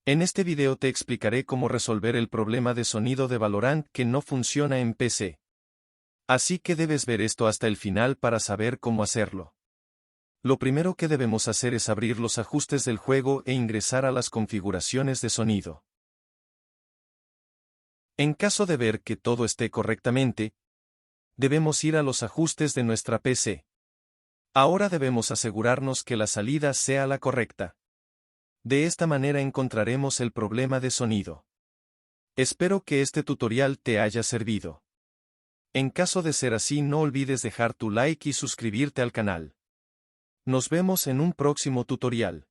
En este video te explicaré cómo resolver el problema de sonido de Valorant que no funciona en PC. Así que debes ver esto hasta el final para saber cómo hacerlo. Lo primero que debemos hacer es abrir los ajustes del juego e ingresar a las configuraciones de sonido. En caso de ver que todo esté correctamente, debemos ir a los ajustes de nuestra PC. Ahora debemos asegurarnos que la salida sea la correcta. De esta manera encontraremos el problema de sonido. Espero que este tutorial te haya servido. En caso de ser así, no olvides dejar tu like y suscribirte al canal. Nos vemos en un próximo tutorial.